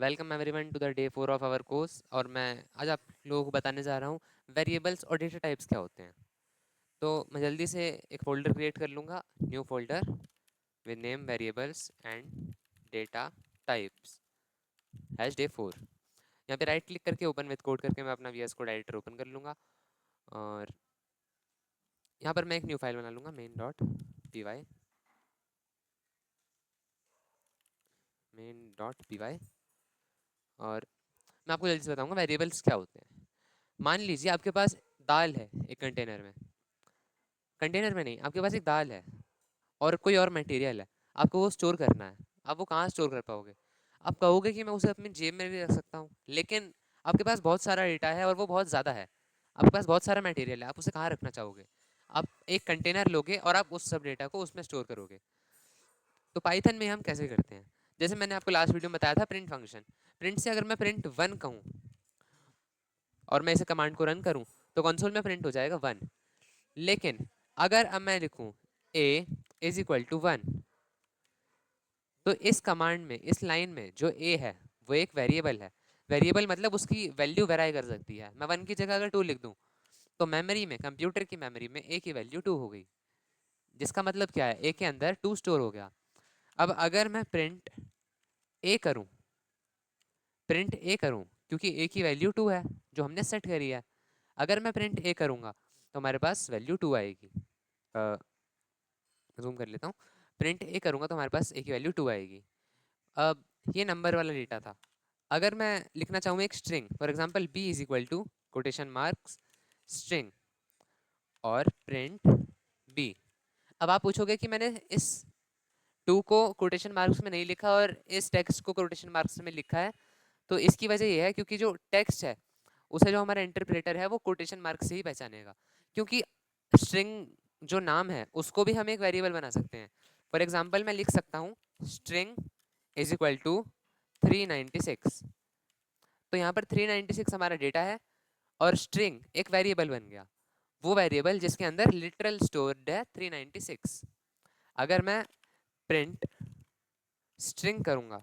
Welcome everyone to the day 4 of our course. और मैं आज आप लोगों को बताने जा रहा हूँ वेरिएबल्स और डेटा टाइप्स क्या होते हैं। तो मैं जल्दी से एक फोल्डर क्रिएट कर लूँगा, new folder with name variables and data types hash day 4। यहाँ पे राइट क्लिक करके ओपन विद कोड करके मैं अपना V S code editor open कर लूँगा और यहाँ पर मैं एक न्यू फाइल बना लूँगा main.py और मैं आपको जल्दी से बताऊँगा वेरिएबल्स क्या होते हैं। मान लीजिए आपके पास दाल है एक कंटेनर में नहीं, आपके पास एक दाल है और कोई और मटेरियल है, आपको वो स्टोर करना है। आप वो कहाँ स्टोर कर पाओगे? आप कहोगे कि मैं उसे अपनी जेब में भी रख सकता हूँ, लेकिन आपके पास बहुत सारा डेटा है और वो बहुत ज़्यादा है, आपके पास बहुत सारा मटेरियल है, आप उसे कहाँ रखना चाहोगे? आप एक कंटेनर लोगे और आप उस सब डेटा को उसमें स्टोर करोगे। तो पाइथन में हम कैसे करते हैं, जैसे मैंने आपको लास्ट वीडियो में बताया था प्रिंट फंक्शन। प्रिंट से अगर मैं प्रिंट 1 कहूँ और मैं इसे कमांड को रन करूँ तो कंसोल में प्रिंट हो जाएगा 1। लेकिन अगर अब मैं लिखूँ a इज इक्वल टू 1, तो इस कमांड में, इस लाइन में जो a है वो एक वेरिएबल है। वेरिएबल मतलब उसकी वैल्यू वेराई कर सकती है। मैं 1 की जगह अगर 2 लिख दूं तो मेमोरी में, कंप्यूटर की मेमोरी में a की वैल्यू 2 हो गई, जिसका मतलब क्या है, a के अंदर 2 स्टोर हो गया। अब अगर मैं a करूं प्रिंट a करूं क्योंकि a की वैल्यू 2 है जो हमने सेट करी है। अगर मैं प्रिंट a करूंगा तो हमारे पास वैल्यू 2 आएगी। जूम कर लेता हूँ। प्रिंट a करूंगा तो हमारे पास a की वैल्यू 2 आएगी। अब ये नंबर वाला डेटा था। अगर मैं लिखना चाहूँ एक string, for example b is equal to quotation marks string और प्रिंट b। अब आप पूछोगे कि मैंने इस 2 को कोटेशन मार्क्स में नहीं लिखा और इस टेक्स्ट को कोटेशन मार्क्स में लिखा है। तो इसकी वजह यह है क्योंकि जो टेक्स्ट है उसे जो हमारा इंटरप्रेटर है वो कोटेशन मार्क से ही पहचानेगा। क्योंकि स्ट्रिंग जो नाम है उसको भी हम एक वेरिएबल बना सकते हैं। फॉर एग्जांपल मैं लिख सकता हूँ स्ट्रिंग इज इक्वल टू 396। तो यहाँ पर 396 हमारा डेटा है और स्ट्रिंग एक वेरिएबल बन गया, वो वेरिएबल जिसके अंदर लिटरल स्टोर्ड है 396। अगर मैं प्रिंट स्ट्रिंग करूंगा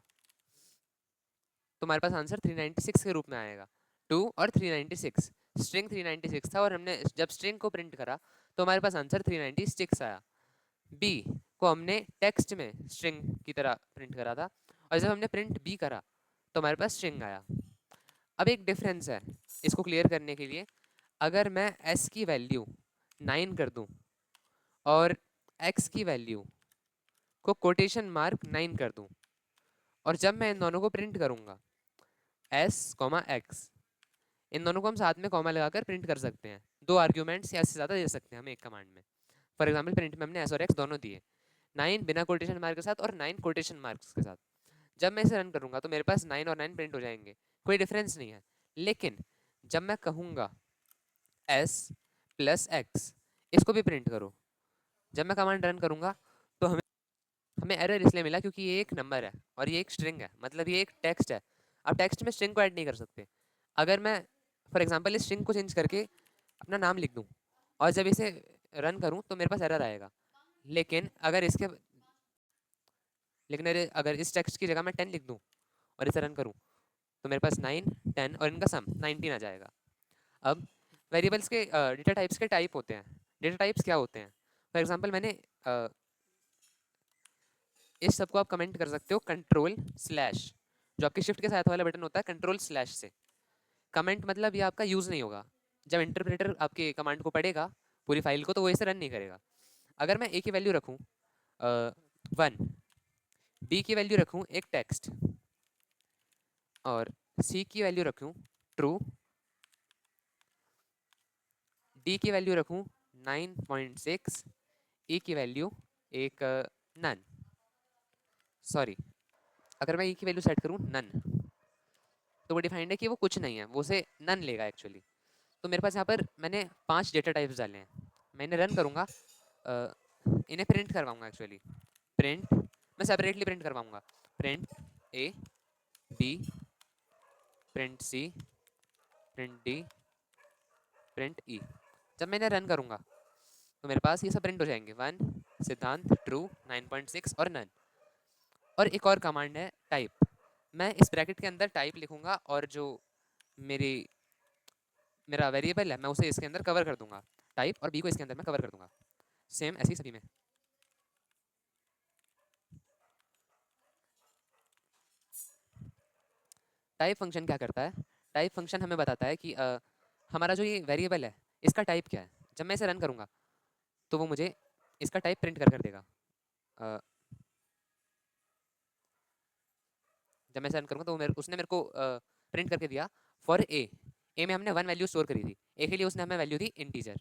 तो हमारे पास आंसर 396 के रूप में आएगा। 2 और 396, स्ट्रिंग 396 था और हमने जब स्ट्रिंग को प्रिंट करा तो हमारे पास आंसर 396 आया। बी को हमने टेक्स्ट में स्ट्रिंग की तरह प्रिंट करा था और जब हमने प्रिंट बी करा तो हमारे पास स्ट्रिंग आया। अब एक डिफरेंस है, इसको क्लियर करने के लिए अगर मैं s की वैल्यू 9 कर दूं और x की वैल्यू को कोटेशन मार्क 9 कर दूं और जब मैं इन दोनों को प्रिंट करूंगा s कॉमा x, इन दोनों को हम साथ में कॉमा लगाकर प्रिंट कर सकते हैं। 2 आर्ग्यूमेंट्स या इससे ज़्यादा दे सकते हैं हम एक कमांड में। फॉर एग्जाम्पल प्रिंट में हमने s और x दोनों दिए, 9 बिना कोटेशन मार्क के साथ और 9 कोटेशन मार्क्स के साथ। जब मैं इसे रन करूंगा तो मेरे पास 9 और 9 प्रिंट हो जाएंगे, कोई डिफरेंस नहीं है। लेकिन जब मैं कहूँगा s प्लस एक्स, इसको भी प्रिंट करो, जब मैं कमांड रन करूंगा तो हमें हमें एरर इसलिए मिला क्योंकि ये एक नंबर है और ये एक स्ट्रिंग है, मतलब ये एक टेक्स्ट है। अब टेक्स्ट में स्ट्रिंग को ऐड नहीं कर सकते। अगर मैं फॉर एग्जांपल इस स्ट्रिंग को चेंज करके अपना नाम लिख दूं और जब इसे रन करूं तो मेरे पास एरर आएगा। लेकिन अगर इसके अगर इस टेक्स्ट की जगह मैं 10 लिख दूं और इसे रन करूं तो मेरे पास 9 10 और इनका सम 19 आ जाएगा। अब वेरिएबल्स के डेटा टाइप्स के टाइप होते हैं। डेटा टाइप्स क्या होते हैं? फॉर एग्जांपल मैंने इस सबको आप कमेंट कर सकते हो कंट्रोल स्लैश, जो आपके शिफ्ट के साथ वाला बटन होता है, कंट्रोल स्लैश से कमेंट, मतलब ये आपका यूज़ नहीं होगा। जब इंटरप्रेटर आपके कमांड को पढ़ेगा पूरी फाइल को तो वो इसे रन नहीं करेगा। अगर मैं ए की वैल्यू रखूँ 1, बी की वैल्यू रखूँ एक टेक्स्ट और सी की वैल्यू रखूँ ट्रू, डी की वैल्यू रखूँ 9.6, ई की वैल्यू एक नन, सॉरी अगर मैं ई की वैल्यू सेट करूँ नन तो वो डिफाइंड है कि वो कुछ नहीं है, वो उसे नन लेगा एक्चुअली। तो मेरे पास यहाँ पर मैंने 5 डेटा टाइप्स डाले हैं। मैं इन्हें रन करूँगा, इन्हें प्रिंट करवाऊँगा एक्चुअली। प्रिंट मैं सेपरेटली प्रिंट करवाऊँगा, print A B, print C, print D, print E. जब मैं इन्हें रन करूँगा तो मेरे पास ये सब प्रिंट हो जाएंगे, 1 सिद्धांत, ट्रू, 9.6 और नन। और एक और कमांड है टाइप। मैं इस ब्रैकेट के अंदर टाइप लिखूंगा और जो मेरी मेरा वेरिएबल है मैं उसे इसके अंदर कवर कर दूंगा, टाइप, और बी को इसके अंदर मैं कवर कर दूंगा। सेम ऐसे ही सभी में। टाइप फंक्शन क्या करता है? टाइप फंक्शन हमें बताता है कि हमारा जो ये वेरिएबल है इसका टाइप क्या है। जब मैं इसे रन करूंगा तो वो मुझे इसका टाइप प्रिंट कर देगा। अ, जब मैं इसे रन करूंगा तो उसने मेरे को प्रिंट करके दिया फॉर ए में हमने वन वैल्यू स्टोर करी थी, ए के लिए उसने हमें value the integer.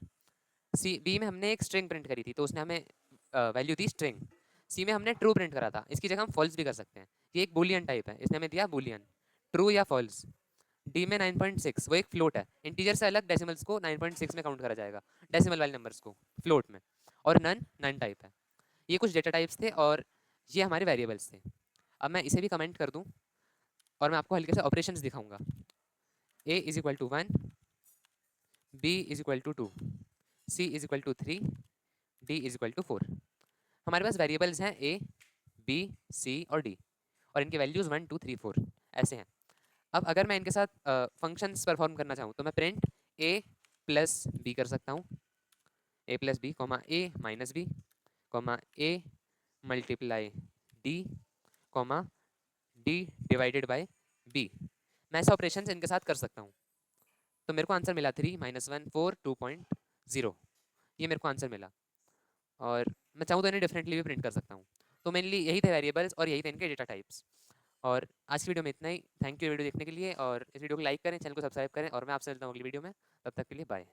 C B में हमने एक स्ट्रिंग प्रिंट करी थी तो उसने हमें वैल्यू दी स्ट्रिंग। सी में हमने ट्रू प्रिंट करा था, इसकी जगह हम फॉल्स भी कर सकते हैं। ये एक बुलियन टाइप है, इसने हमें दिया बुलियन, ट्रू या फॉल्स। डी में 9.6 वो एक फ्लोट है, इंटीजर से अलग डेसिमल्स को 9.6 में काउंट करा जाएगा, डेसिमल वाले नंबर्स को फ्लोट में। और नन नन टाइप है। ये कुछ डेटा टाइप्स थे और ये हमारे वेरिएबल्स थे। अब मैं इसे भी कमेंट कर दूं और मैं आपको हल्के से ऑपरेशंस दिखाऊंगा। a is equal to 1, b is equal to 2, c is equal to 3, d is equal to 4। हमारे पास वेरिएबल्स हैं a, b, c और d, और इनके वैल्यूज 1 2 3 4 ऐसे हैं। अब अगर मैं इनके साथ फंक्शंस परफॉर्म करना चाहूँ तो मैं प्रिंट a प्लस बी कर सकता हूँ, a plus b comma a minus b comma a multiply d कॉमा d डिवाइडेड बाय b। मैं ऐसे ऑपरेशन इनके साथ कर सकता हूँ। तो मेरे को आंसर मिला 3 माइनस 1 4 2.0, ये मेरे को आंसर मिला। और मैं चाहूँ तो इन्हें डिफरेंटली भी प्रिंट कर सकता हूँ। तो मेनली यही थे वेरिएबल्स और यही थे इनके डेटा टाइप्स। और आज की वीडियो में इतना ही। थैंक यू वीडियो देखने के लिए, और इस वीडियो को लाइक करें, चैनल को सब्सक्राइब करें, और मैं आपसे मिलता हूँ अगली वीडियो में। तब तक के लिए बाय।